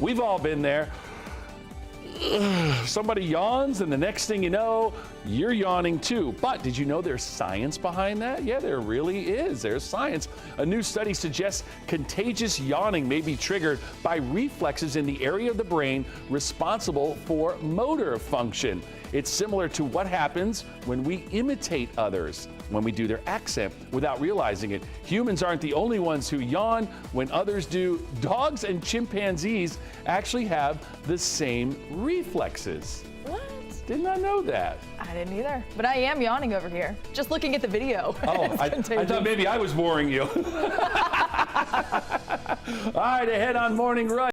We've all been there. Somebody yawns, and the next thing you know, you're yawning too. But did you know there's science behind that? Yeah, there really is. There's science. A new study suggests contagious yawning may be triggered by reflexes in the area of the brain responsible for motor function. It's similar to what happens when we imitate others, when we do their accent without realizing it. Humans aren't the only ones who yawn when others do. Dogs and chimpanzees actually have the same reflexes. What? Did not know that. I didn't either. But I am yawning over here, just looking at the video. Oh, I thought maybe I was boring you. All right, ahead on Morning Rush.